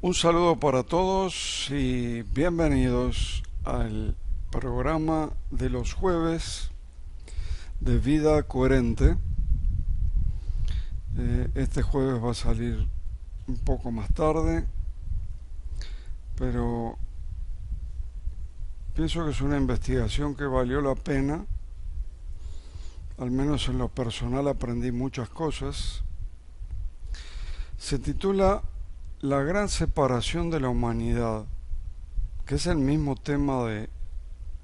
Un saludo para todos y bienvenidos al programa de los jueves de Vida Coherente. Este jueves va a salir un poco más tarde, pero pienso que es una investigación que valió la pena. Al menos en lo personal aprendí muchas cosas. Se titula La gran separación de la humanidad, que es el mismo tema de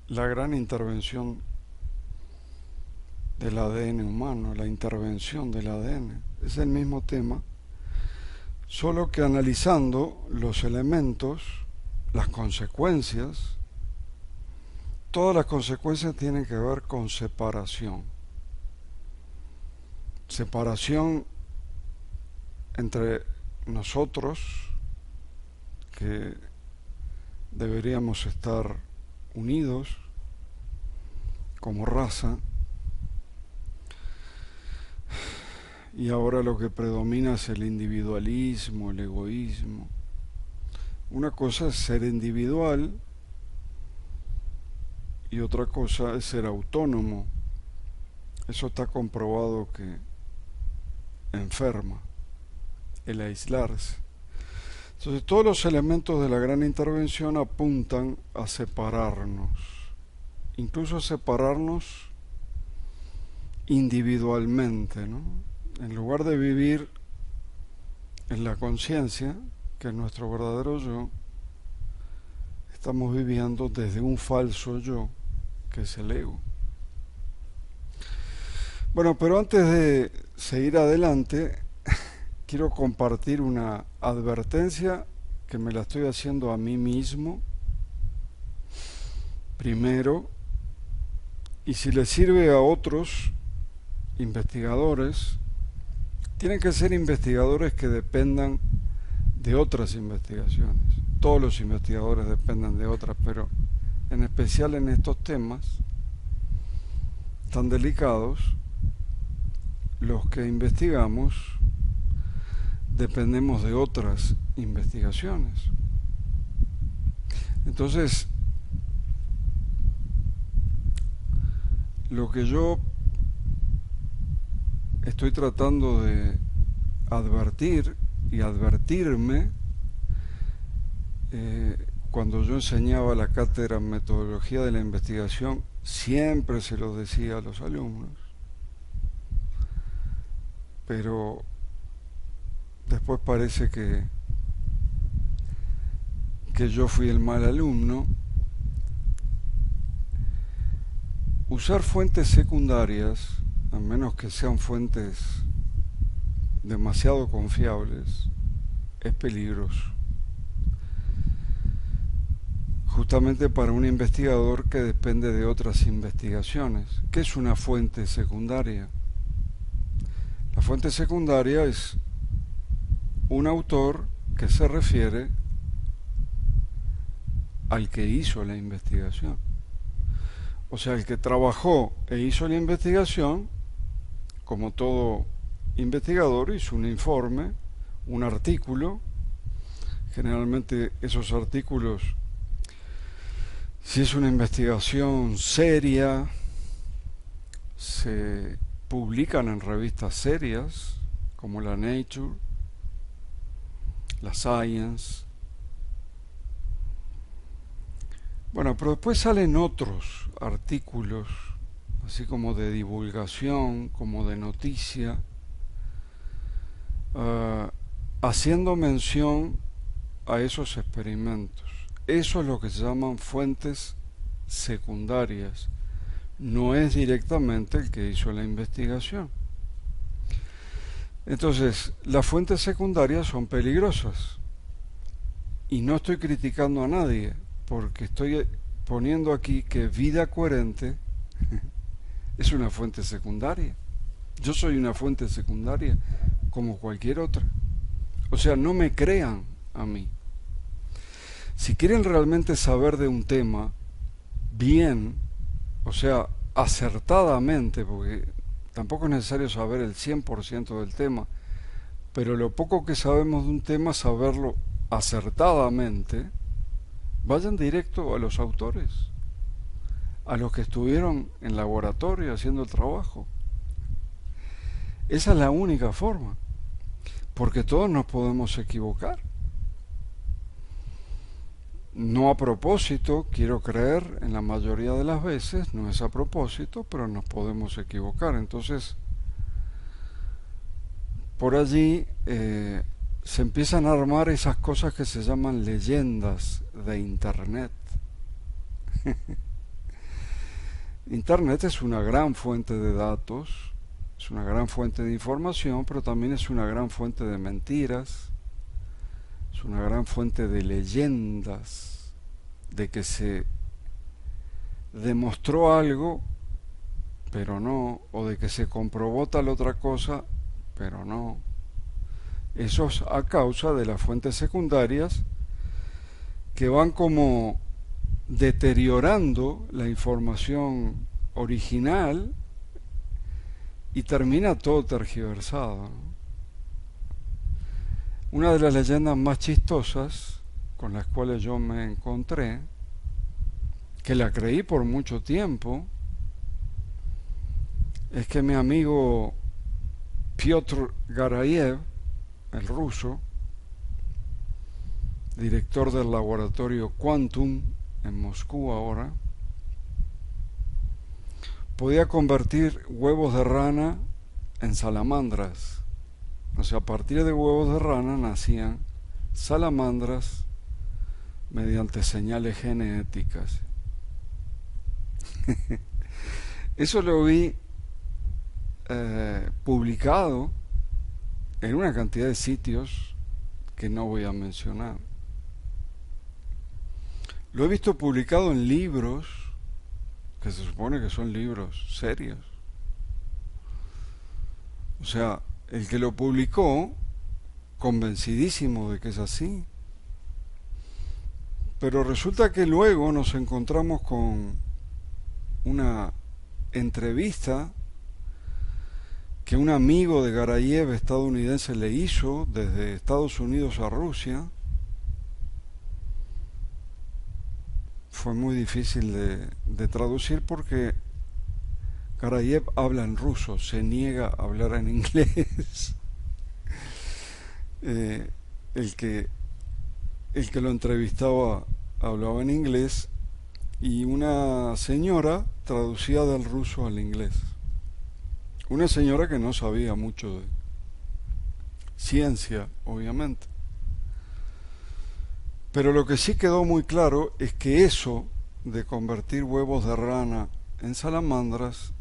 la gran intervención del ADN humano, la intervención del ADN. Es el mismo tema, solo que analizando los elementos, las consecuencias, todas las consecuencias tienen que ver con separación. Separación entre nosotros, que deberíamos estar unidos como raza, y ahora lo que predomina es el individualismo, el egoísmo. Una cosa es ser individual y otra cosa es ser autónomo. Eso está comprobado que enferma, el aislarse. Entonces todos los elementos de la gran intervención apuntan a separarnos, incluso a separarnos individualmente, ¿no? En lugar de vivir en la conciencia, que es nuestro verdadero yo, estamos viviendo desde un falso yo, que es el ego. Bueno, pero antes de seguir adelante, quiero compartir una advertencia que me la estoy haciendo a mí mismo, primero, y si le sirve a otros investigadores, tienen que ser investigadores que dependan de otras investigaciones. Todos los investigadores dependen de otras, pero en especial en estos temas tan delicados, los que investigamos dependemos de otras investigaciones. Entonces, lo que yo estoy tratando de advertir y advertirme, cuando yo enseñaba la cátedra en metodología de la investigación, siempre se lo decía a los alumnos, pero después parece que yo fui el mal alumno. Usar fuentes secundarias, a menos que sean fuentes demasiado confiables, es peligroso. Justamente para un investigador que depende de otras investigaciones. ¿Qué es una fuente secundaria? La fuente secundaria es un autor que se refiere al que hizo la investigación. O sea, el que trabajó e hizo la investigación, como todo investigador, hizo un informe, un artículo. Generalmente esos artículos, si es una investigación seria, se publican en revistas serias, como la Nature, la Science. Bueno, pero después salen otros artículos, así como de divulgación, como de noticia, haciendo mención a esos experimentos. Eso es lo que se llaman fuentes secundarias. No es directamente el que hizo la investigación. Entonces, las fuentes secundarias son peligrosas. Y no estoy criticando a nadie, porque estoy poniendo aquí que Vida Coherente es una fuente secundaria. Yo soy una fuente secundaria como cualquier otra. O sea, no me crean a mí. Si quieren realmente saber de un tema bien, o sea, acertadamente, porque tampoco es necesario saber el 100% del tema, pero lo poco que sabemos de un tema, saberlo acertadamente, vayan directo a los autores, a los que estuvieron en laboratorio haciendo el trabajo. Esa es la única forma, porque todos nos podemos equivocar. No a propósito, quiero creer, en la mayoría de las veces, no es a propósito, pero nos podemos equivocar. Entonces, por allí se empiezan a armar esas cosas que se llaman leyendas de Internet. Internet es una gran fuente de datos, es una gran fuente de información, pero también es una gran fuente de mentiras, es una gran fuente de leyendas, de que se demostró algo, pero no, o de que se comprobó tal otra cosa, pero no. Eso es a causa de las fuentes secundarias que van como deteriorando la información original y termina todo tergiversado, ¿no? Una de las leyendas más chistosas con las cuales yo me encontré, que la creí por mucho tiempo, es que mi amigo Piotr Garayev, el ruso, director del laboratorio Quantum en Moscú ahora, podía convertir huevos de rana en salamandras. O sea, a partir de huevos de rana nacían salamandras mediante señales genéticas. Eso lo vi publicado en una cantidad de sitios que no voy a mencionar. Lo he visto publicado en libros que se supone que son libros serios. O sea, el que lo publicó, convencidísimo de que es así. Pero resulta que luego nos encontramos con una entrevista que un amigo de Garayev estadounidense le hizo desde Estados Unidos a Rusia. Fue muy difícil de traducir porque Garayev habla en ruso, se niega a hablar en inglés. el que lo entrevistaba hablaba en inglés y una señora traducía del ruso al inglés. Una señora que no sabía mucho de ciencia, obviamente. Pero lo que sí quedó muy claro es que eso de convertir huevos de rana en salamandras,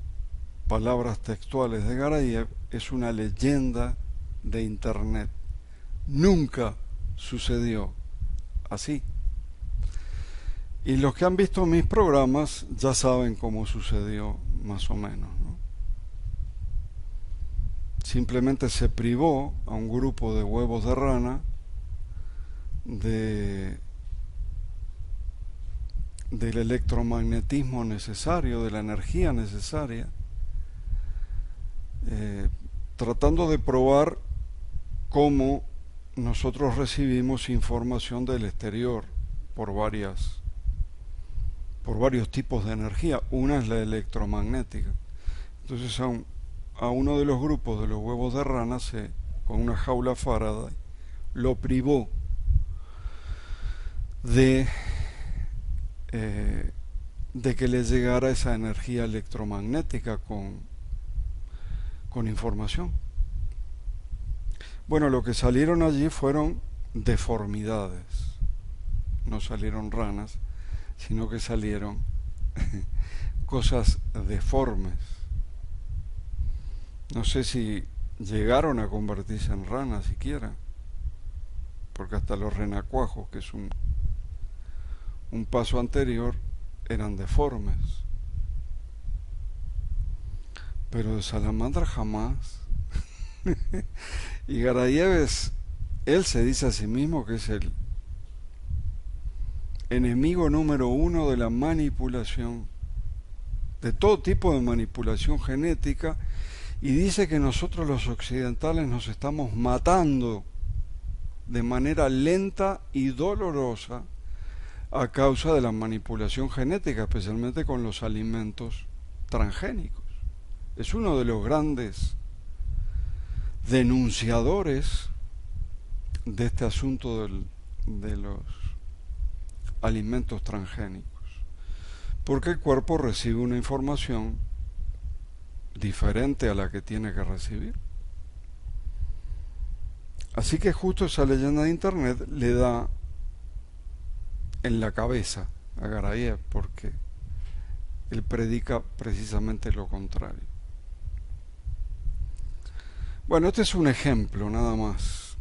palabras textuales de Garayev, es una leyenda de Internet. Nunca sucedió así. Y los que han visto mis programas ya saben cómo sucedió más o menos, ¿no? Simplemente se privó a un grupo de huevos de rana del electromagnetismo necesario, de la energía necesaria, tratando de probar cómo nosotros recibimos información del exterior por varios tipos de energía. Una es la electromagnética. Entonces a uno de los grupos de los huevos de rana, con una jaula Faraday, lo privó de que le llegara esa energía electromagnética con información. Bueno, lo que salieron allí fueron deformidades. No salieron ranas, sino que salieron cosas deformes. No sé si llegaron a convertirse en ranas siquiera, porque hasta los renacuajos, que es un paso anterior, eran deformes. Pero de salamandra jamás. Y Garayev, él se dice a sí mismo que es el enemigo número 1 de la manipulación de todo tipo de manipulación genética, y dice que nosotros los occidentales nos estamos matando de manera lenta y dolorosa a causa de la manipulación genética, especialmente con los alimentos transgénicos. Es uno de los grandes denunciadores de este asunto de los alimentos transgénicos, porque el cuerpo recibe una información diferente a la que tiene que recibir. Así que justo esa leyenda de internet le da en la cabeza a Garay, porque él predica precisamente lo contrario. Bueno, este es un ejemplo nada más.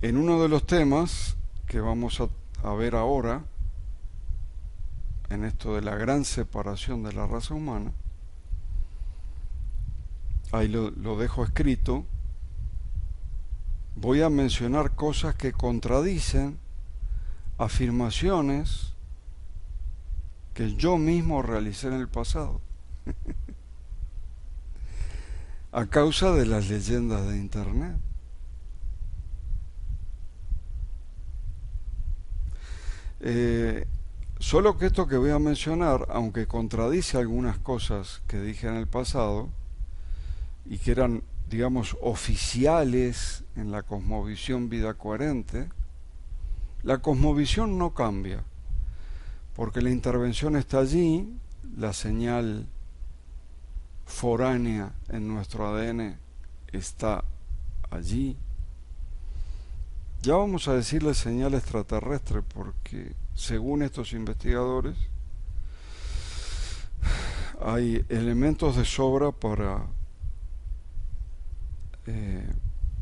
En uno de los temas que vamos a ver ahora, en esto de la gran separación de la raza humana, ahí lo dejo escrito, voy a mencionar cosas que contradicen afirmaciones que yo mismo realicé en el pasado a causa de las leyendas de internet. Solo que esto que voy a mencionar, aunque contradice algunas cosas que dije en el pasado y que eran, digamos, oficiales en la cosmovisión vida coherente, la cosmovisión no cambia, porque la intervención está allí, la señal foránea en nuestro ADN está allí. Ya vamos a decirle señal extraterrestre, porque según estos investigadores hay elementos de sobra para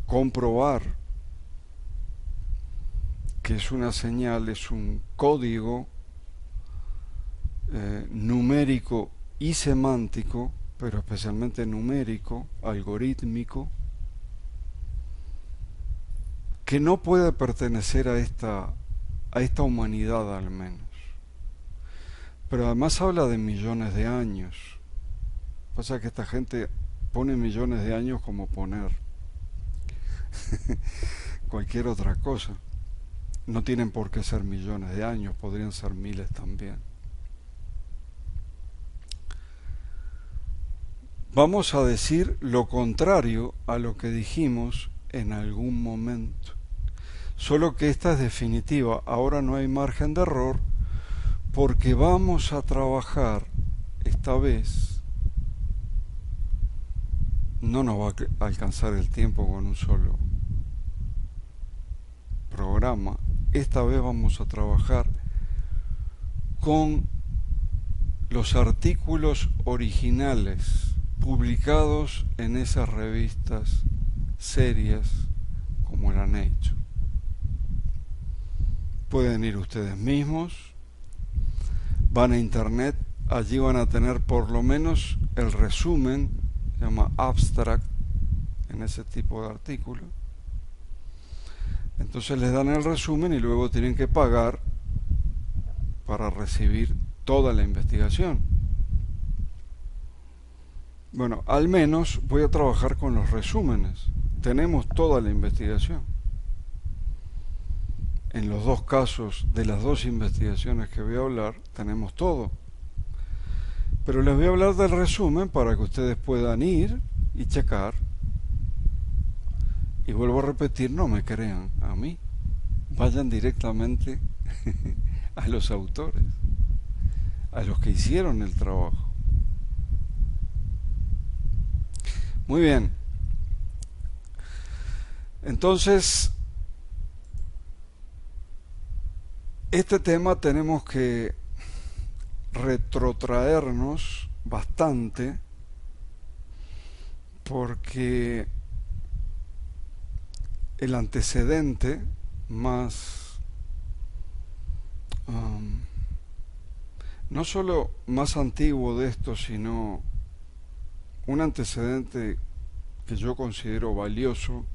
comprobar que es una señal, es un código numérico y semántico, pero especialmente numérico, algorítmico, que no puede pertenecer a esta humanidad al menos. Pero además habla de millones de años. Pasa que esta gente pone millones de años como poner cualquier otra cosa. No tienen por qué ser millones de años, podrían ser miles también. Vamos a decir lo contrario a lo que dijimos en algún momento. Solo que esta es definitiva, ahora no hay margen de error, porque vamos a trabajar esta vez, no nos va a alcanzar el tiempo con un solo programa, esta vez vamos a trabajar con los artículos originales publicados en esas revistas serias como la Nature. Pueden ir ustedes mismos, van a internet, allí van a tener por lo menos el resumen, se llama abstract, en ese tipo de artículo. Entonces les dan el resumen y luego tienen que pagar para recibir toda la investigación. Bueno, al menos voy a trabajar con los resúmenes. Tenemos toda la investigación. En los dos casos de las dos investigaciones que voy a hablar, tenemos todo. Pero les voy a hablar del resumen para que ustedes puedan ir y checar. Y vuelvo a repetir, no me crean a mí. Vayan directamente a los autores, a los que hicieron el trabajo. Muy bien. Entonces, este tema tenemos que retrotraernos bastante, porque el antecedente más, no solo más antiguo de esto, sino un antecedente que yo considero valioso,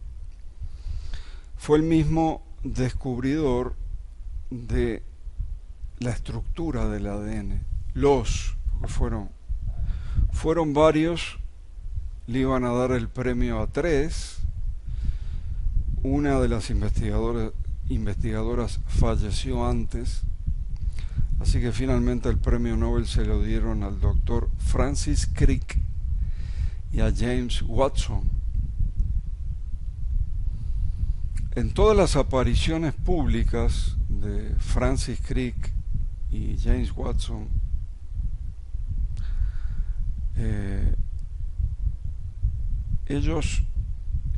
fue el mismo descubridor de la estructura del ADN, porque fueron varios, le iban a dar el premio a tres. Una de las investigadoras falleció antes, así que finalmente el premio Nobel se lo dieron al doctor Francis Crick y a James Watson. En todas las apariciones públicas de Francis Crick y James Watson, ellos,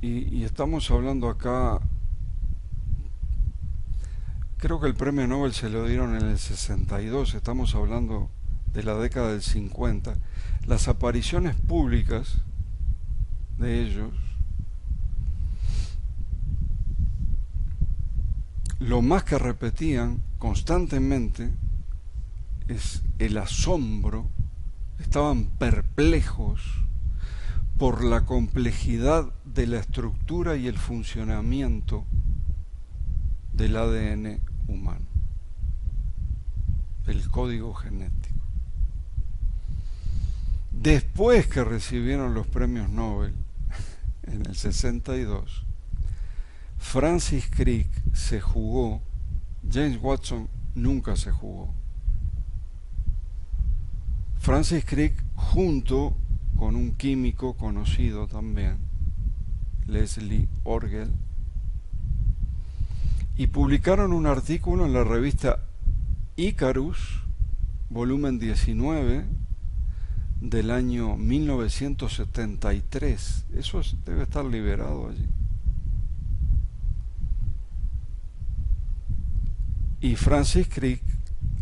y estamos hablando acá, creo que el premio Nobel se lo dieron en el 62, estamos hablando de la década del 50, las apariciones públicas de ellos, lo más que repetían constantemente es el asombro, estaban perplejos por la complejidad de la estructura y el funcionamiento del ADN humano, del código genético. Después que recibieron los premios Nobel, en el 62, Francis Crick se jugó, James Watson nunca se jugó. Francis Crick, junto con un químico conocido también, Leslie Orgel, y publicaron un artículo en la revista Icarus, volumen 19, del año 1973. Eso debe estar liberado allí. Y Francis Crick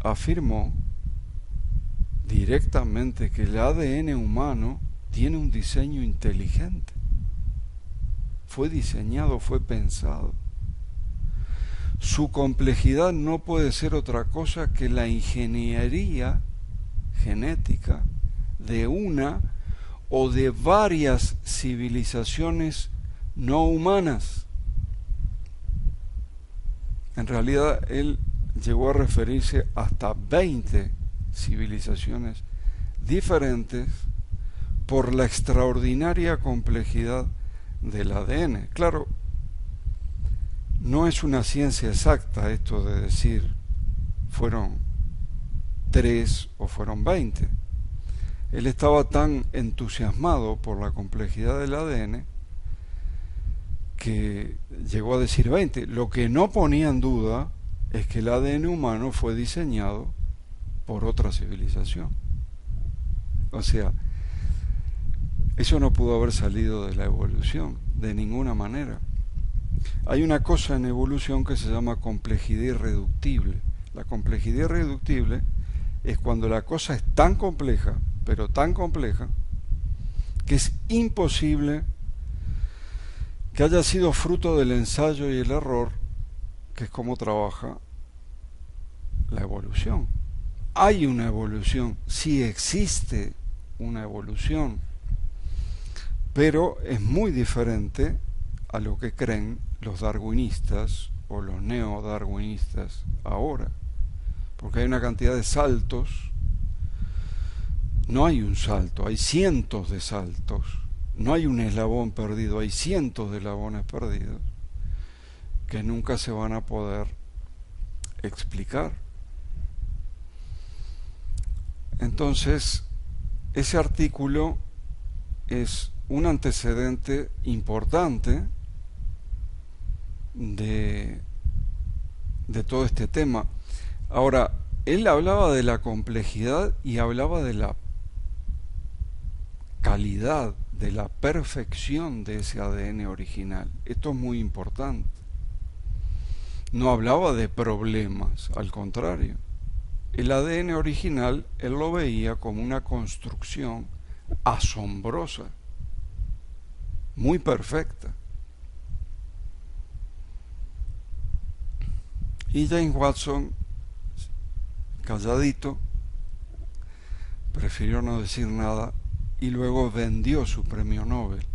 afirmó directamente que el ADN humano tiene un diseño inteligente. Fue diseñado, fue pensado. Su complejidad no puede ser otra cosa que la ingeniería genética de una o de varias civilizaciones no humanas. En realidad, él llegó a referirse hasta 20 civilizaciones diferentes por la extraordinaria complejidad del ADN. Claro, no es una ciencia exacta esto de decir fueron 3 o fueron 20. Él estaba tan entusiasmado por la complejidad del ADN que llegó a decir 20. Lo que no ponía en duda es que el ADN humano fue diseñado por otra civilización. O sea, eso no pudo haber salido de la evolución, de ninguna manera. Hay una cosa en evolución que se llama complejidad irreductible. La complejidad irreductible es cuando la cosa es tan compleja, pero tan compleja, que es imposible que haya sido fruto del ensayo y el error, que es como trabaja la evolución. Hay una evolución, sí existe una evolución, pero es muy diferente a lo que creen los darwinistas o los neodarwinistas ahora, porque hay una cantidad de saltos. No hay un salto, hay cientos de saltos. No hay un eslabón perdido, hay cientos de eslabones perdidos que nunca se van a poder explicar. Entonces, ese artículo es un antecedente importante de todo este tema. Ahora, él hablaba de la complejidad y hablaba de la calidad, de la perfección de ese ADN original. Esto es muy importante. No hablaba de problemas, al contrario. El ADN original él lo veía como una construcción asombrosa, muy perfecta. Y James Watson, calladito, prefirió no decir nada y luego vendió su premio Nobel.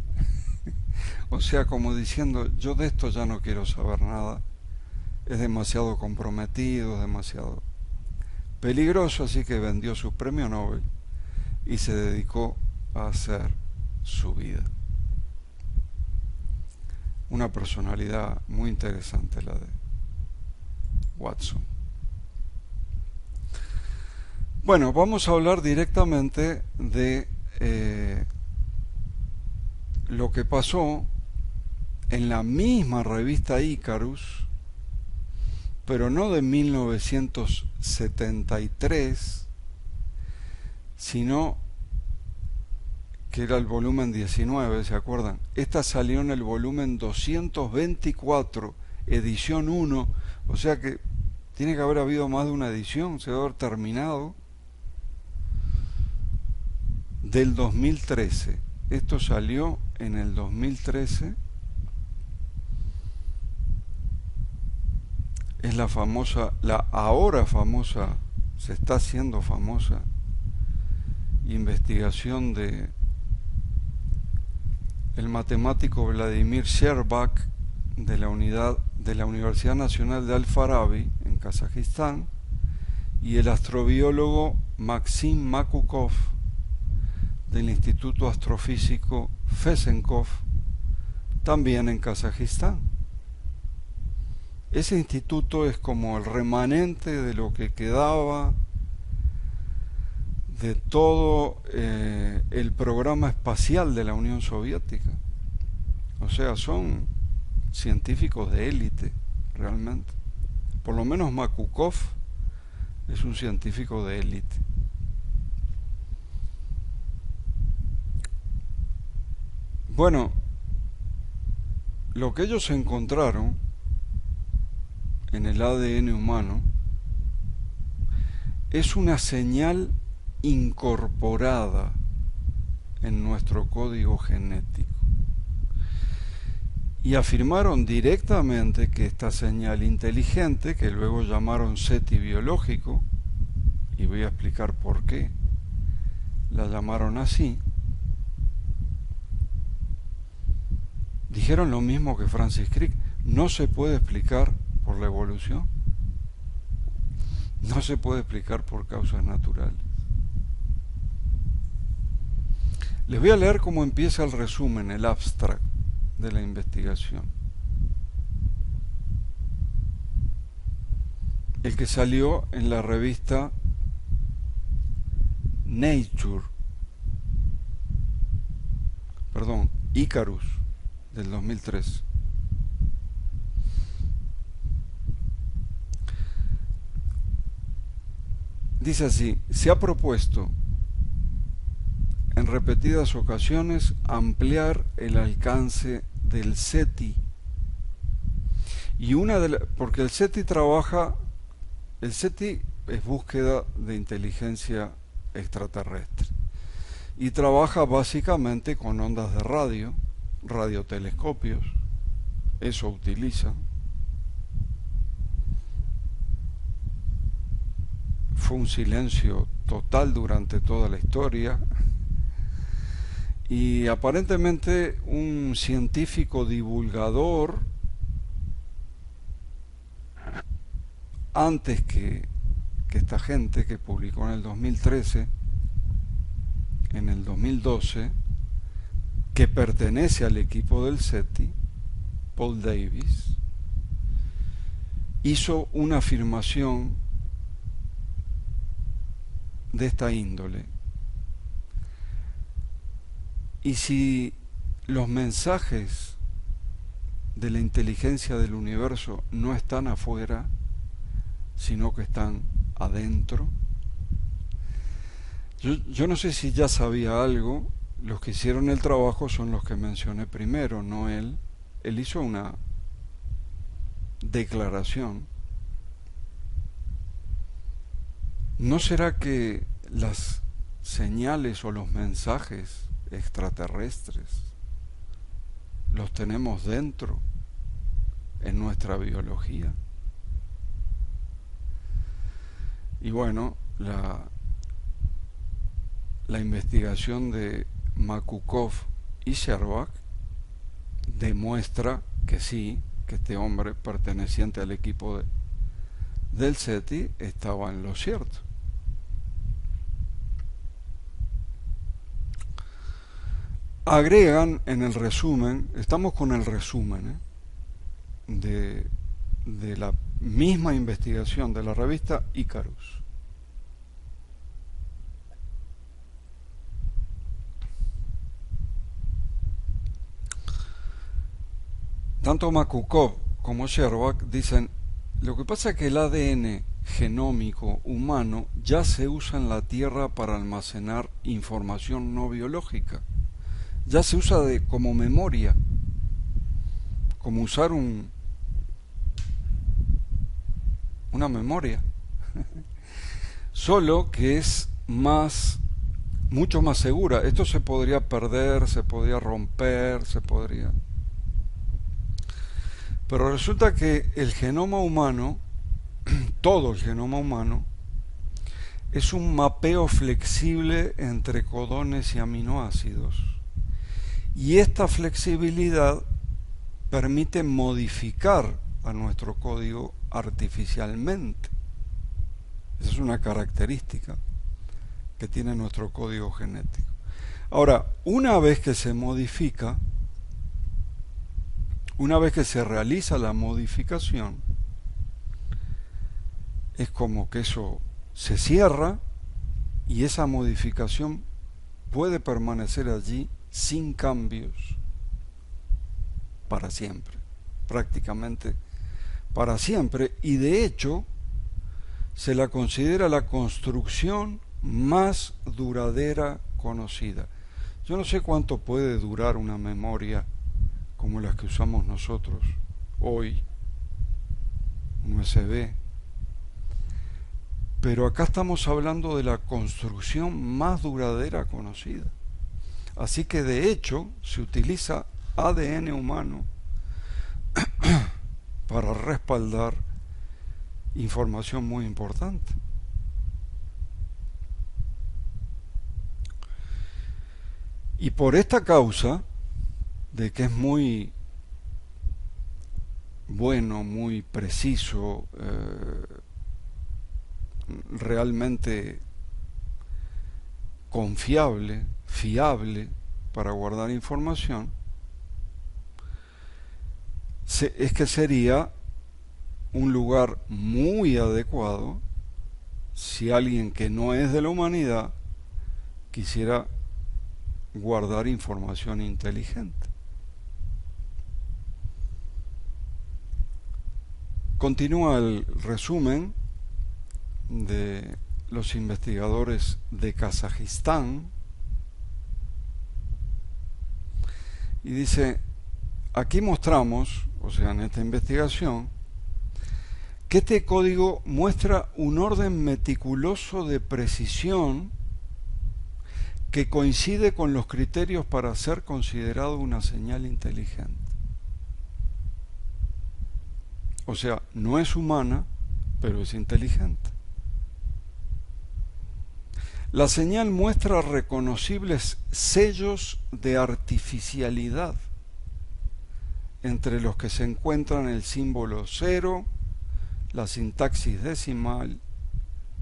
O sea, como diciendo, yo de esto ya no quiero saber nada, es demasiado comprometido, demasiado... peligroso, así que vendió su premio Nobel y se dedicó a hacer su vida. Una personalidad muy interesante la de Watson. Bueno, vamos a hablar directamente de lo que pasó en la misma revista Icarus, pero no de 1973, sino que era el volumen 19, ¿se acuerdan? Esta salió en el volumen 224, edición 1, o sea que tiene que haber habido más de una edición, se debe haber terminado, del 2013. Esto salió en el 2013. Es la famosa, la ahora famosa, se está haciendo famosa, investigación de el matemático Vladimir Sherbak de la Universidad Nacional de Al-Farabi en Kazajistán y el astrobiólogo Maxim Makukov del Instituto Astrofísico Fesenkov, también en Kazajistán. Ese instituto es como el remanente de lo que quedaba de todo el programa espacial de la Unión Soviética. O sea, son científicos de élite, realmente. Por lo menos Makukov es un científico de élite. Bueno, lo que ellos encontraron en el ADN humano es una señal incorporada en nuestro código genético. Y afirmaron directamente que esta señal inteligente, que luego llamaron SETI biológico, y voy a explicar por qué la llamaron así, dijeron lo mismo que Francis Crick: no se puede explicar por la evolución, no se puede explicar por causas naturales. Les voy a leer cómo empieza el resumen, el abstract de la investigación, el que salió en la revista Icarus del 2003. Dice así: se ha propuesto en repetidas ocasiones ampliar el alcance del SETI, y porque el SETI es búsqueda de inteligencia extraterrestre y trabaja básicamente con ondas de radio, radiotelescopios, eso utiliza. Fue un silencio total durante toda la historia. Y aparentemente un científico divulgador, antes que esta gente, que publicó en el 2013, en el 2012, que pertenece al equipo del SETI, Paul Davies, hizo una afirmación de esta índole. Y si los mensajes de la inteligencia del universo no están afuera, sino que están adentro, yo no sé si ya sabía algo. Los que hicieron el trabajo son los que mencioné primero, no él. Él hizo una declaración. ¿No será que las señales o los mensajes extraterrestres los tenemos dentro, en nuestra biología? Y bueno, la investigación de Makukov y Sherbak demuestra que sí, que este hombre perteneciente al equipo del SETI estaba en lo cierto. agregan en el resumen, estamos con el resumen de la misma investigación de la revista Icarus. Tanto Makukov como Sherbak dicen, lo que pasa es que el ADN genómico humano ya se usa en la Tierra para almacenar información no biológica. Ya se usa como memoria, como usar una memoria. Solo que es mucho más segura. Esto se podría perder, se podría romper, Pero resulta que el genoma humano, todo el genoma humano, es un mapeo flexible entre codones y aminoácidos. Y esta flexibilidad permite modificar a nuestro código artificialmente. Esa es una característica que tiene nuestro código genético. Ahora, una vez que se modifica, una vez que se realiza la modificación, es como que eso se cierra y esa modificación puede permanecer allí sin cambios para siempre, prácticamente para siempre, y de hecho se la considera la construcción más duradera conocida. Yo no sé cuánto puede durar una memoria como las que usamos nosotros hoy, un USB, pero acá estamos hablando de la construcción más duradera conocida. Así que de hecho se utiliza ADN humano para respaldar información muy importante. Y por esta causa, de que es muy bueno, muy preciso, realmente confiable, fiable para guardar información, es que sería un lugar muy adecuado si alguien que no es de la humanidad quisiera guardar información inteligente. Continúa el resumen de los investigadores de Kazajistán y dice, aquí mostramos, o sea, en esta investigación, que este código muestra un orden meticuloso de precisión que coincide con los criterios para ser considerado una señal inteligente. O sea, no es humana, pero es inteligente. La señal muestra reconocibles sellos de artificialidad, entre los que se encuentran el símbolo 0, la sintaxis decimal,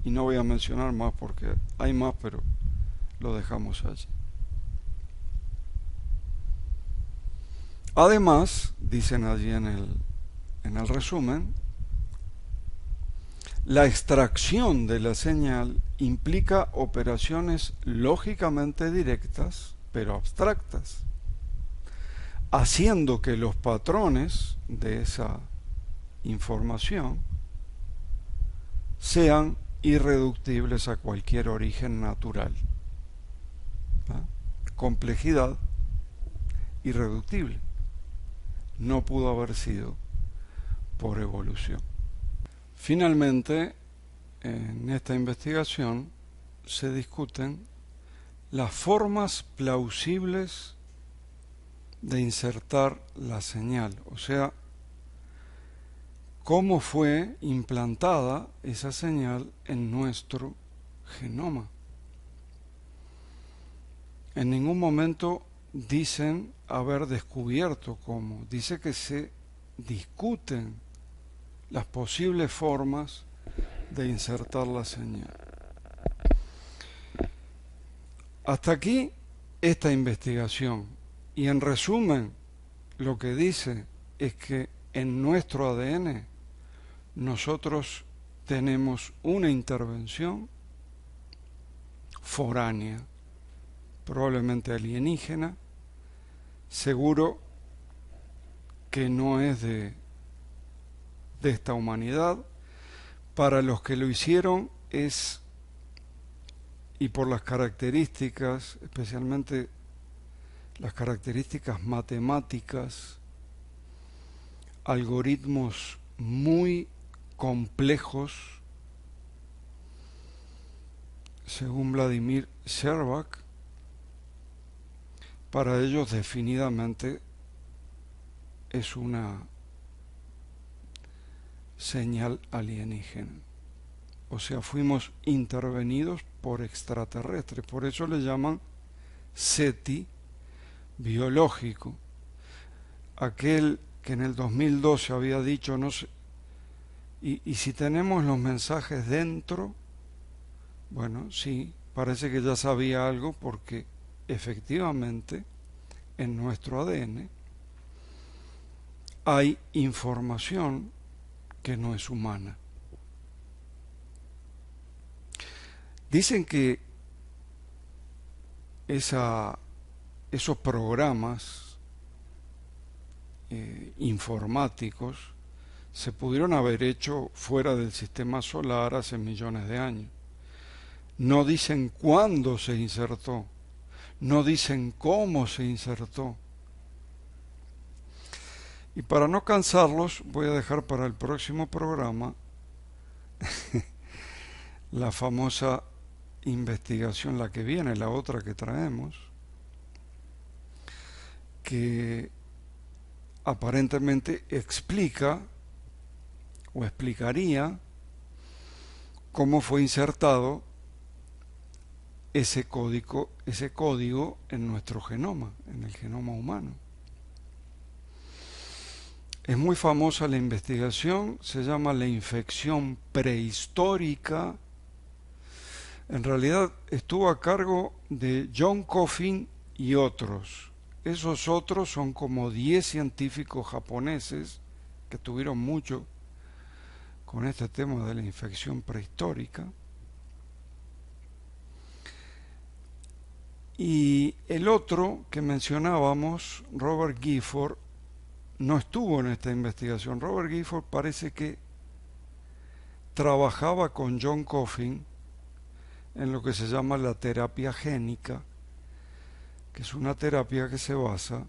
y no voy a mencionar más porque hay más, pero lo dejamos allí. Además, dicen allí en el resumen, la extracción de la señal implica operaciones lógicamente directas, pero abstractas, haciendo que los patrones de esa información sean irreductibles a cualquier origen natural. Complejidad irreductible. No pudo haber sido por evolución. Finalmente, en esta investigación se discuten las formas plausibles de insertar la señal, o sea, cómo fue implantada esa señal en nuestro genoma. En ningún momento dicen haber descubierto cómo. Dice que se discuten las posibles formas de insertar la señal. Hasta aquí esta investigación. Y en resumen, lo que dice es que en nuestro ADN nosotros tenemos una intervención foránea, probablemente alienígena, seguro que no es de esta humanidad. Para los que lo hicieron es, y por las características, especialmente las características matemáticas, algoritmos muy complejos, según Vladimir Sherbak, para ellos definitivamente es una señal alienígena. O sea, fuimos intervenidos por extraterrestres. Por eso le llaman SETI biológico. Aquel que en el 2012 había dicho, no sé, y si tenemos los mensajes dentro, bueno, sí, parece que ya sabía algo porque efectivamente en nuestro ADN hay información que no es humana. Dicen que esos programas informáticos se pudieron haber hecho fuera del sistema solar hace millones de años. No dicen cuándo se insertó, no dicen cómo se insertó. Y para no cansarlos, voy a dejar para el próximo programa la famosa investigación, la que viene, la otra que traemos, que aparentemente explica o explicaría cómo fue insertado ese código en nuestro genoma, en el genoma humano. Es muy famosa la investigación, se llama la infección prehistórica. En realidad estuvo a cargo de John Coffin y otros. Esos otros son como 10 científicos japoneses que tuvieron mucho con este tema de la infección prehistórica. Y el otro que mencionábamos, Robert Gifford, no estuvo en esta investigación. Robert Gifford parece que trabajaba con John Coffin en lo que se llama la terapia génica, que es una terapia que se basa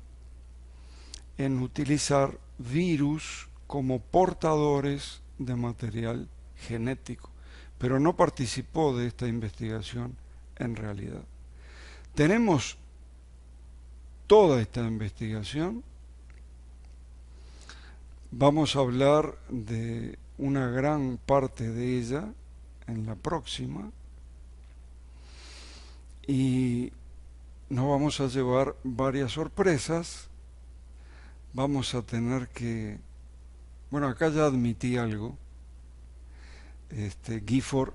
en utilizar virus como portadores de material genético, pero no participó de esta investigación en realidad. Tenemos toda esta investigación. Vamos a hablar de una gran parte de ella en la próxima y nos vamos a llevar varias sorpresas. Vamos a tener que... Bueno, acá ya admití algo. Gifford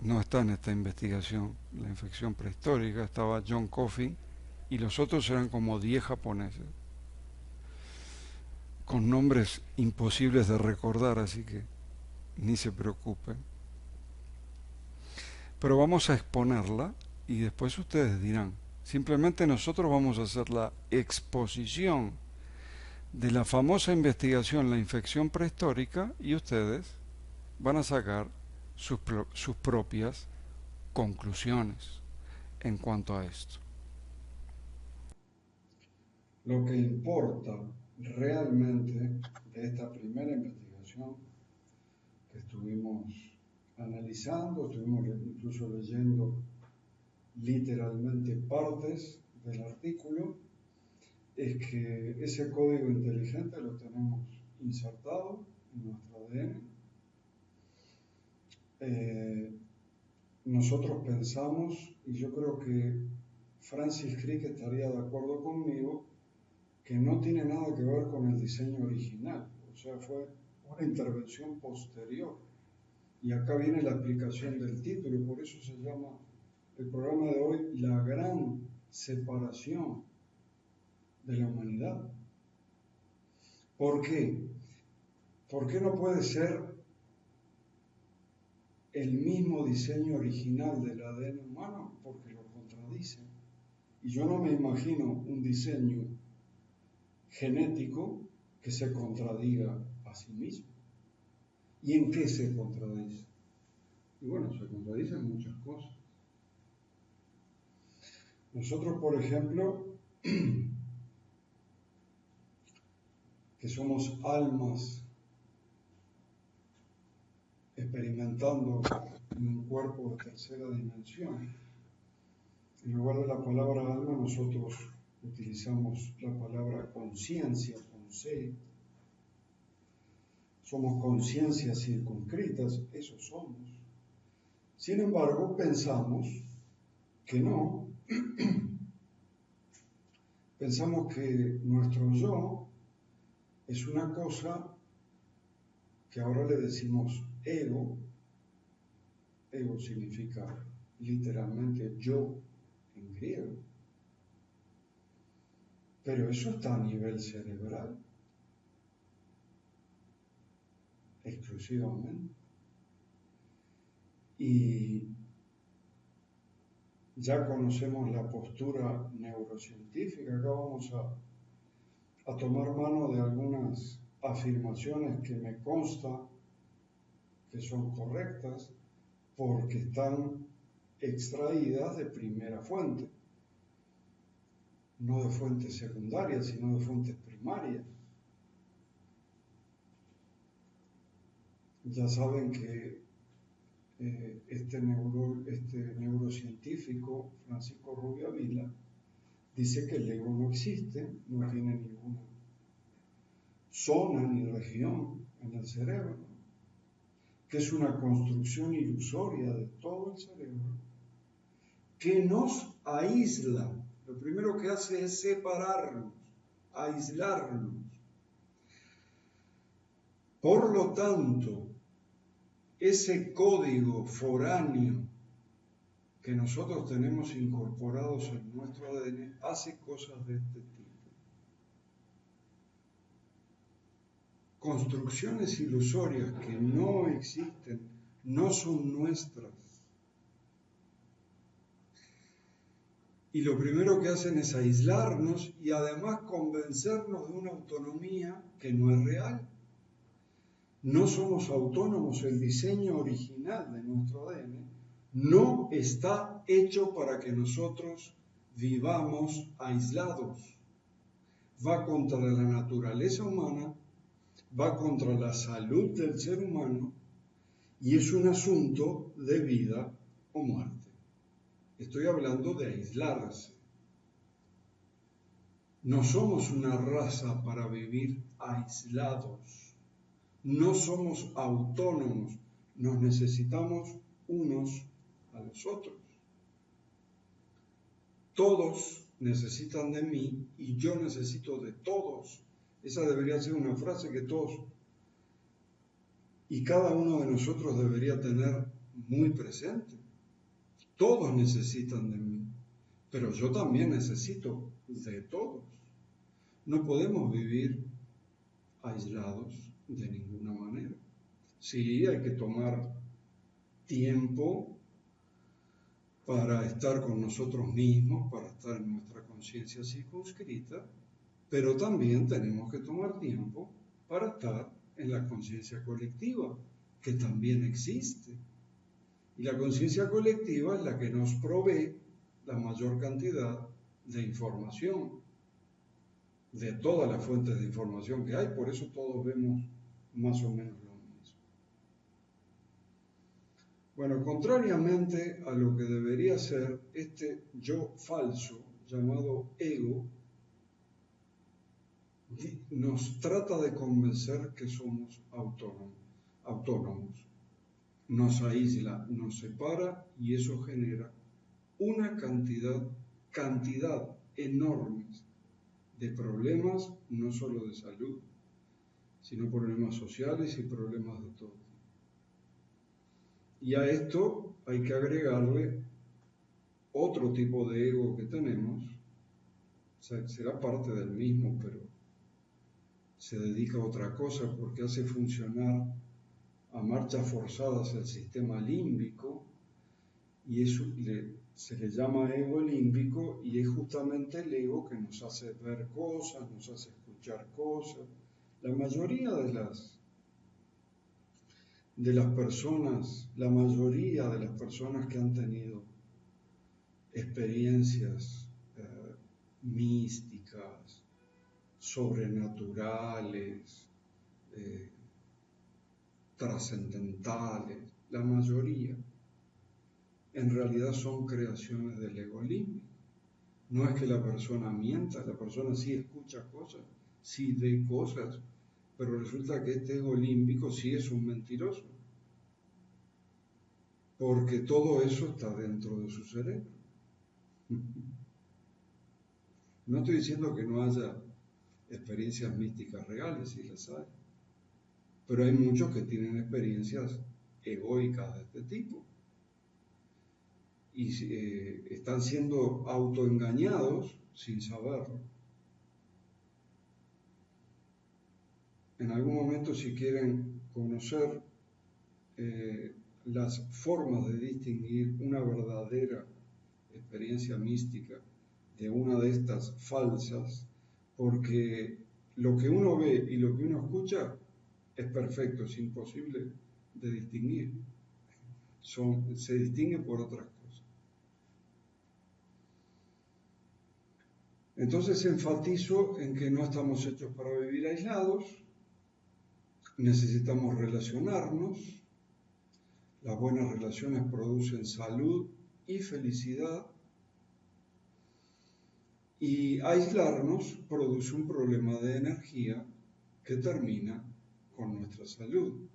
no está en esta investigación, la infección prehistórica, estaba John Coffin y los otros eran como 10 japoneses, con nombres imposibles de recordar, así que ni se preocupen. Pero vamos a exponerla y después ustedes dirán. Simplemente nosotros vamos a hacer la exposición de la famosa investigación La infección prehistórica y ustedes van a sacar sus propias conclusiones en cuanto a esto. Lo que importa realmente de esta primera investigación que estuvimos analizando, estuvimos incluso leyendo literalmente partes del artículo, es que ese código inteligente lo tenemos insertado en nuestro ADN. Nosotros pensamos, y yo creo que Francis Crick estaría de acuerdo conmigo, que no tiene nada que ver con el diseño original, o sea, fue una intervención posterior. Y acá viene la explicación del título, por eso se llama el programa de hoy La Gran separación de la humanidad. ¿Por qué? ¿Por qué no puede ser el mismo diseño original del ADN humano? Porque lo contradice. Y yo no me imagino un diseño genético que se contradiga a sí mismo. ¿Y en qué se contradice? Y bueno, se contradice en muchas cosas. Nosotros, por ejemplo, que somos almas experimentando en un cuerpo de tercera dimensión, en lugar de la palabra alma nosotros utilizamos la palabra conciencia con C. Somos conciencias circunscritas, eso somos. Sin embargo, pensamos que no. Pensamos que nuestro yo es una cosa que ahora le decimos ego. Ego significa literalmente yo en griego. Pero eso está a nivel cerebral, exclusivamente. Y ya conocemos la postura neurocientífica. Acá vamos a tomar mano de algunas afirmaciones que me consta que son correctas porque están extraídas de primera fuente, no de fuentes secundarias, sino de fuentes primarias. Ya saben que este neurocientífico, Francisco Rubio Ávila, dice que el ego no existe, no tiene ninguna zona ni región en el cerebro, que es una construcción ilusoria de todo el cerebro, que nos aísla. Lo primero que hace es separarnos, aislarnos. Por lo tanto, ese código foráneo que nosotros tenemos incorporados en nuestro ADN hace cosas de este tipo. Construcciones ilusorias que no existen, no son nuestras. Y lo primero que hacen es aislarnos y además convencernos de una autonomía que no es real. No somos autónomos, el diseño original de nuestro ADN no está hecho para que nosotros vivamos aislados. Va contra la naturaleza humana, va contra la salud del ser humano y es un asunto de vida o muerte. Estoy hablando de aislarse. No somos una raza para vivir aislados. No somos autónomos. Nos necesitamos unos a los otros. Todos necesitan de mí y yo necesito de todos. Esa debería ser una frase que todos y cada uno de nosotros debería tener muy presente. Todos necesitan de mí, pero yo también necesito de todos. No podemos vivir aislados de ninguna manera. Sí, hay que tomar tiempo para estar con nosotros mismos, para estar en nuestra conciencia circunscrita, pero también tenemos que tomar tiempo para estar en la conciencia colectiva, que también existe. Y la conciencia colectiva es la que nos provee la mayor cantidad de información, de todas las fuentes de información que hay, por eso todos vemos más o menos lo mismo. Bueno, contrariamente a lo que debería ser este yo falso, llamado ego, nos trata de convencer que somos autónomos. Nos aísla, nos separa y eso genera una cantidad enorme de problemas, no solo de salud, sino problemas sociales y problemas de todo tipo. Y a esto hay que agregarle otro tipo de ego que tenemos, será parte del mismo, pero se dedica a otra cosa porque hace funcionar a marchas forzadas el sistema límbico, y eso se le llama ego límbico, y es justamente el ego que nos hace ver cosas, nos hace escuchar cosas. La mayoría la mayoría de las personas que han tenido experiencias místicas, sobrenaturales, trascendentales, la mayoría, en realidad son creaciones del ego límbico. No es que la persona mienta, la persona sí escucha cosas, sí ve cosas, pero resulta que este ego límbico sí es un mentiroso, porque todo eso está dentro de su cerebro. No estoy diciendo que no haya experiencias místicas reales, sí las hay, pero hay muchos que tienen experiencias egoicas de este tipo y están siendo autoengañados sin saberlo. En algún momento, si quieren conocer las formas de distinguir una verdadera experiencia mística de una de estas falsas, porque lo que uno ve y lo que uno escucha es perfecto, es imposible de distinguir. Se distingue por otras cosas. Entonces enfatizo en que no estamos hechos para vivir aislados, necesitamos relacionarnos, las buenas relaciones producen salud y felicidad, y aislarnos produce un problema de energía que termina con nuestra salud.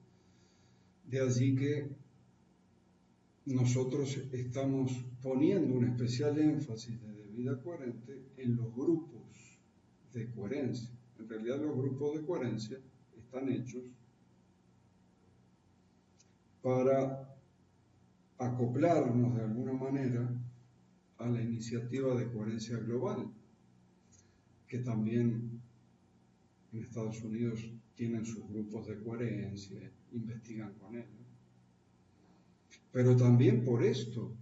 De allí que nosotros estamos poniendo un especial énfasis desde Vida Coherente en los grupos de coherencia. En realidad los grupos de coherencia están hechos para acoplarnos de alguna manera a la iniciativa de coherencia global, que también en Estados Unidos tienen sus grupos de coherencia, investigan con ellos. Pero también por esto,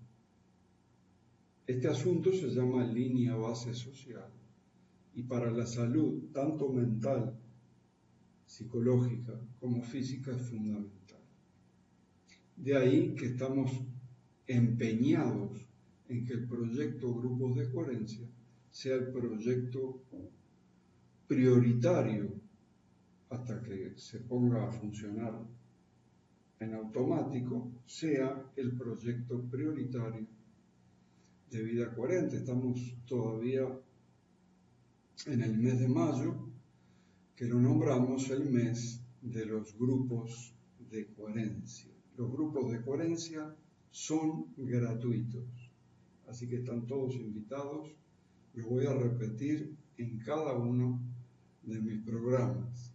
este asunto se llama línea base social, y para la salud, tanto mental, psicológica como física, es fundamental. De ahí que estamos empeñados en que el proyecto Grupos de Coherencia sea el proyecto prioritario hasta que se ponga a funcionar en automático, sea el proyecto prioritario de Vida Coherente. Estamos todavía en el mes de mayo, que lo nombramos el mes de los grupos de coherencia. Los grupos de coherencia son gratuitos, así que están todos invitados. Lo voy a repetir en cada uno de mis programas.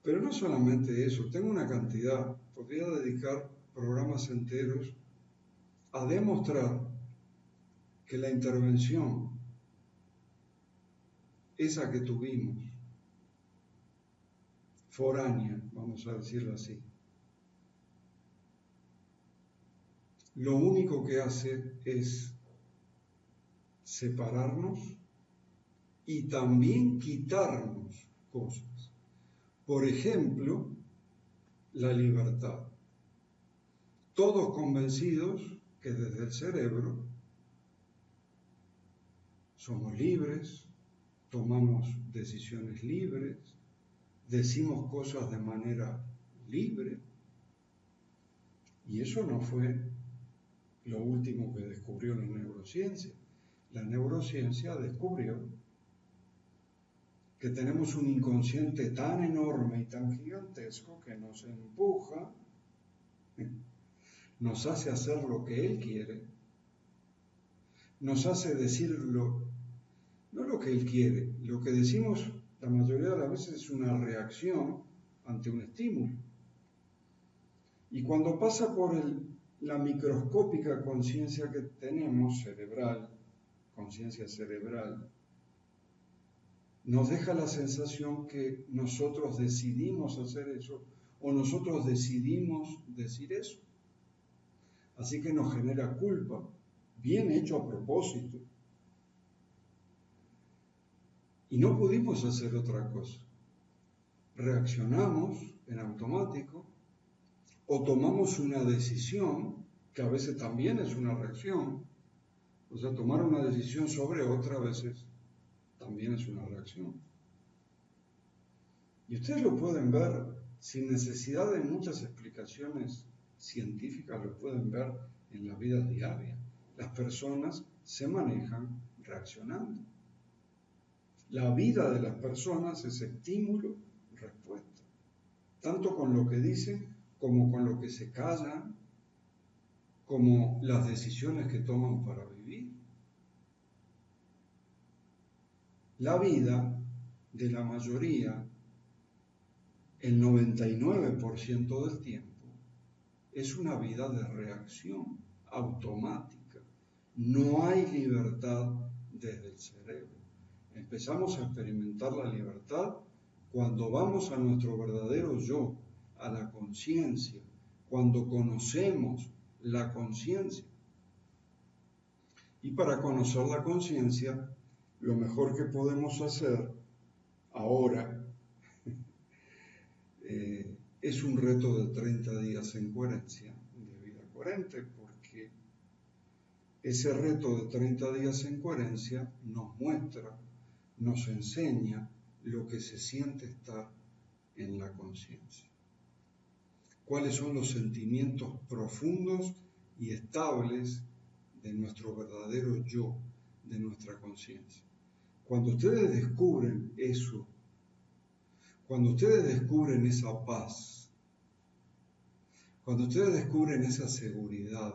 Pero no solamente eso, tengo una cantidad, podría dedicar programas enteros a demostrar que la intervención, esa que tuvimos, foránea, vamos a decirlo así, lo único que hace es separarnos y también quitarnos cosas. Por ejemplo, la libertad. Todos convencidos que desde el cerebro somos libres, tomamos decisiones libres, decimos cosas de manera libre, y eso no fue lo último que descubrió la neurociencia. La neurociencia descubrió que tenemos un inconsciente tan enorme y tan gigantesco que nos empuja, nos hace hacer lo que él quiere, nos hace decirlo, no lo que él quiere, lo que decimos la mayoría de las veces es una reacción ante un estímulo. Y cuando pasa por el la microscópica conciencia que tenemos, cerebral, conciencia cerebral, nos deja la sensación que nosotros decidimos hacer eso o nosotros decidimos decir eso. Así que nos genera culpa, bien hecho a propósito. Y no pudimos hacer otra cosa. Reaccionamos en automático o tomamos una decisión, que a veces también es una reacción. O sea, tomar una decisión sobre otra a veces también es una reacción. Y ustedes lo pueden ver sin necesidad de muchas explicaciones científicas, lo pueden ver en la vida diaria. Las personas se manejan reaccionando. La vida de las personas es estímulo-respuesta, tanto con lo que dicen como con lo que se callan, como las decisiones que toman para vivir. La vida de la mayoría, el 99% del tiempo, es una vida de reacción automática. No hay libertad desde el cerebro. Empezamos a experimentar la libertad cuando vamos a nuestro verdadero yo, a la conciencia, cuando conocemos la conciencia. Y para conocer la conciencia, lo mejor que podemos hacer ahora es un reto de 30 días en coherencia, de vida coherente, porque ese reto de 30 días en coherencia nos muestra, nos enseña lo que se siente estar en la conciencia. Cuáles son los sentimientos profundos y estables de nuestro verdadero yo, de nuestra conciencia. Cuando ustedes descubren eso, cuando ustedes descubren esa paz, cuando ustedes descubren esa seguridad,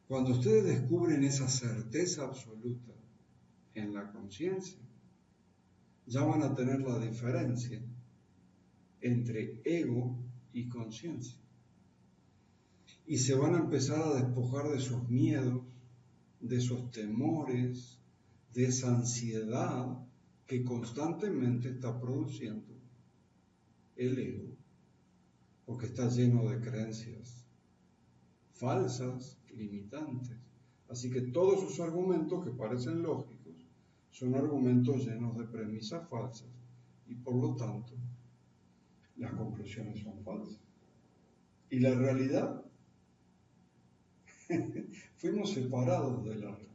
cuando ustedes descubren esa certeza absoluta en la conciencia, ya van a tener la diferencia entre ego y conciencia. Y se van a empezar a despojar de sus miedos, de esos temores, de esa ansiedad que constantemente está produciendo el ego, porque está lleno de creencias falsas, limitantes. Así que todos sus argumentos que parecen lógicos son argumentos llenos de premisas falsas y por lo tanto las conclusiones son falsas. Y la realidad, fuimos separados de la realidad.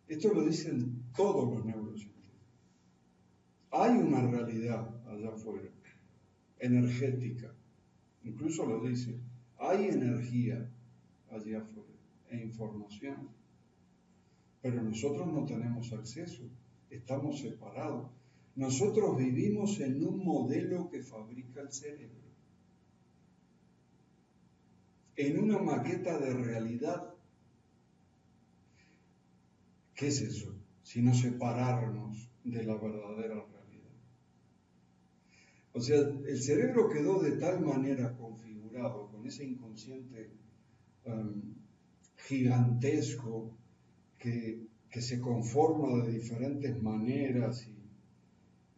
Esto lo dicen todos los neurocientíficos. Hay una realidad allá afuera, energética, incluso lo dicen, hay energía allá afuera e información, pero nosotros no tenemos acceso, estamos separados. Nosotros vivimos en un modelo que fabrica el cerebro, en una maqueta de realidad. ¿Qué es eso? Sino separarnos de la verdadera realidad. O sea, el cerebro quedó de tal manera configurado, con ese inconsciente gigantesco que se conforma de diferentes maneras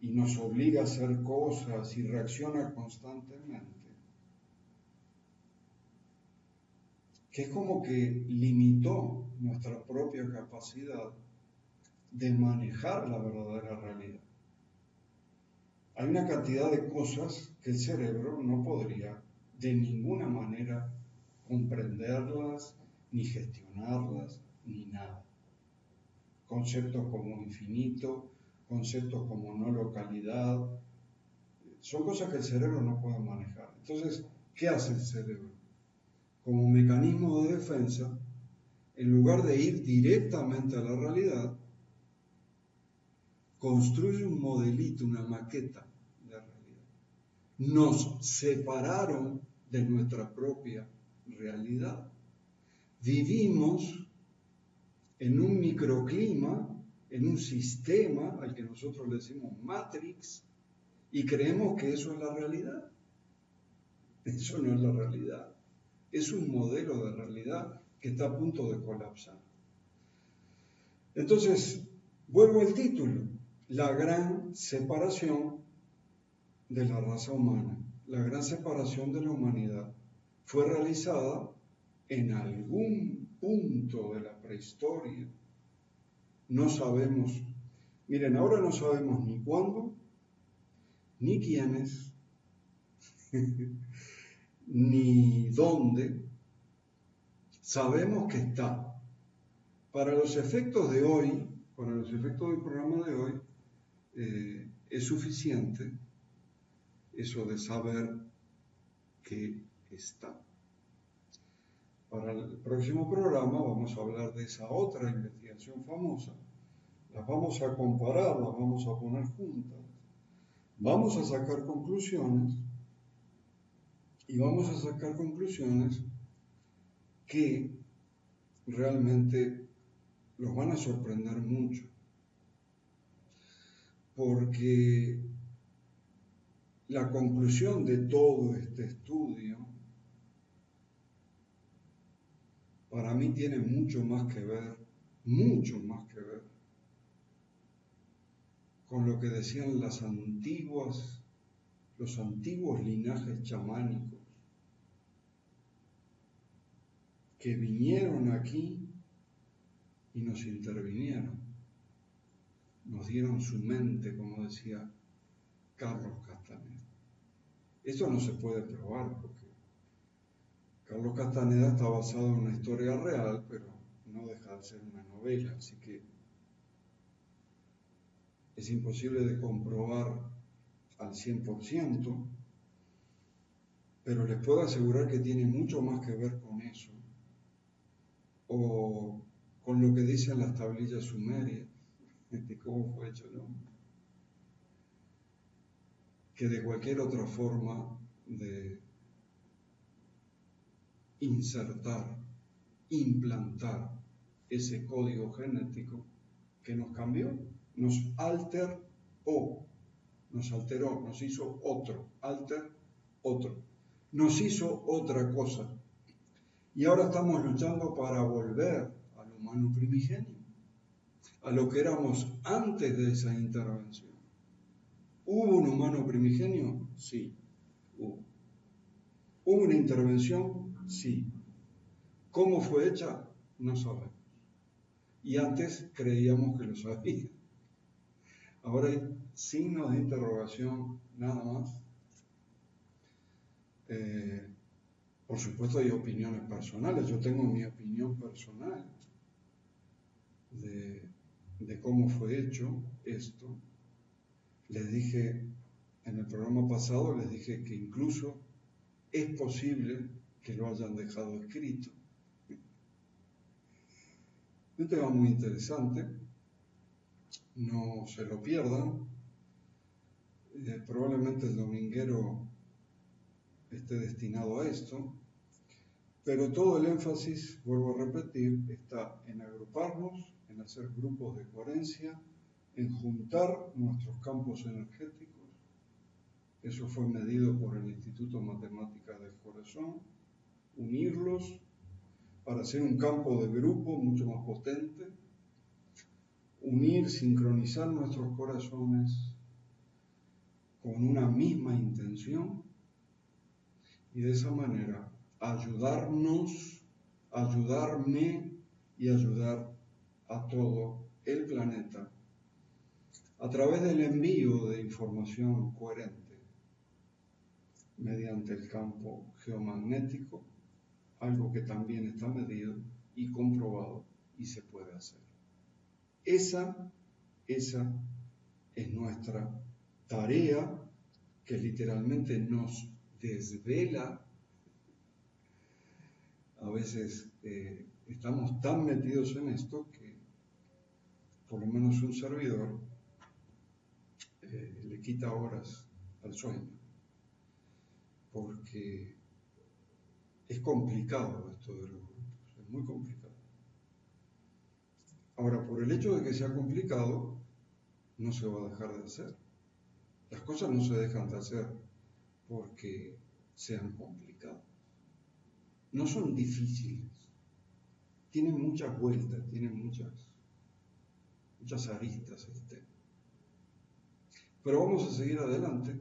y nos obliga a hacer cosas y reacciona constantemente, que es como que limitó nuestra propia capacidad de manejar la verdadera realidad. Hay una cantidad de cosas que el cerebro no podría de ninguna manera comprenderlas, ni gestionarlas, ni nada. Conceptos como infinito, conceptos como no localidad, son cosas que el cerebro no puede manejar. Entonces, ¿qué hace el cerebro? Como mecanismo de defensa, en lugar de ir directamente a la realidad, construye un modelito, una maqueta de realidad. Nos separaron de nuestra propia realidad. Vivimos en un microclima, en un sistema al que nosotros le decimos Matrix, y creemos que eso es la realidad. Eso no es la realidad. Es un modelo de realidad que está a punto de colapsar. Entonces, vuelvo al título, la gran separación de la raza humana, la gran separación de la humanidad, fue realizada en algún punto de la prehistoria. No sabemos, miren, ahora no sabemos ni cuándo, ni quiénes, ni dónde. Sabemos que está. Para los efectos de hoy, para los efectos del programa de hoy, es suficiente eso de saber que está. Para el próximo programa vamos a hablar de esa otra investigación famosa. Las vamos a comparar, las vamos a poner juntas. Vamos a sacar conclusiones y vamos a sacar conclusiones que realmente los van a sorprender mucho. Porque la conclusión de todo este estudio para mí tiene mucho más que ver con lo que decían los antiguos linajes chamánicos que vinieron aquí y nos intervinieron, nos dieron su mente, como decía Carlos Castaneda. Esto no se puede probar porque Carlos Castaneda está basado en una historia real, pero no deja de ser una novela, así que es imposible de comprobar al 100%, pero les puedo asegurar que tiene mucho más que ver con eso, o con lo que dicen las tablillas sumerias, de cómo fue hecho el hombre, que de cualquier otra forma de insertar, implantar ese código genético que nos cambió, nos alteró, nos hizo otro, nos hizo otra cosa. Y ahora estamos luchando para volver al humano primigenio, a lo que éramos antes de esa intervención. ¿Hubo un humano primigenio? Sí, hubo. ¿Hubo una intervención? Sí. ¿Cómo fue hecha? No sabemos. Y antes creíamos que lo sabía. Ahora hay signos de interrogación nada más. Por supuesto hay opiniones personales. Yo tengo mi opinión personal de cómo fue hecho esto. Les dije, en el programa pasado, les dije que incluso es posible que lo hayan dejado escrito. Un tema muy interesante, no se lo pierdan. Probablemente el dominguero esté destinado a esto, pero todo el énfasis, vuelvo a repetir, está en agruparnos, en hacer grupos de coherencia, en juntar nuestros campos energéticos. Eso fue medido por el Instituto Matemáticas del Corazón, unirlos para hacer un campo de grupo mucho más potente, unir, sincronizar nuestros corazones con una misma intención y de esa manera ayudarnos, ayudarme y ayudar a todo el planeta a través del envío de información coherente mediante el campo geomagnético, algo que también está medido y comprobado y se puede hacer. Esa es nuestra tarea que literalmente nos desvela. A veces estamos tan metidos en esto que por lo menos un servidor le quita horas al sueño, porque es complicado esto de los grupos, es muy complicado. Ahora, por el hecho de que sea complicado, no se va a dejar de hacer. Las cosas no se dejan de hacer porque sean complicadas. no son difíciles, tienen muchas vueltas, tienen muchas aristas este tema. Pero vamos a seguir adelante,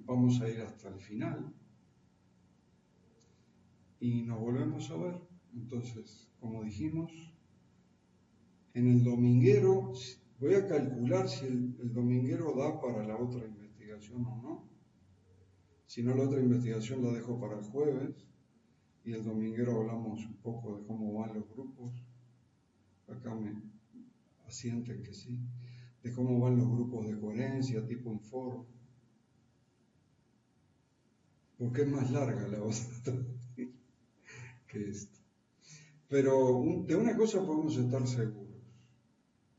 vamos a ir hasta el final y nos volvemos a ver. Entonces, como dijimos, en el dominguero, voy a calcular si el dominguero da para la otra investigación o no. Si no, la otra investigación la dejo para el jueves y el dominguero hablamos un poco de cómo van los grupos. Acá me asienten que sí. De cómo van los grupos de coherencia, tipo en foro. Porque es más larga la otra que esta. Pero de una cosa podemos estar seguros.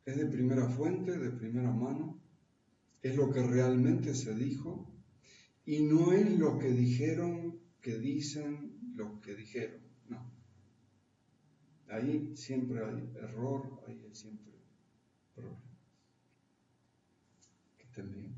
Es de primera fuente, de primera mano. Es lo que realmente se dijo. Y no es lo que dijeron, que dicen los que dijeron. No. Ahí siempre hay error, ahí hay siempre problemas. Que estén bien.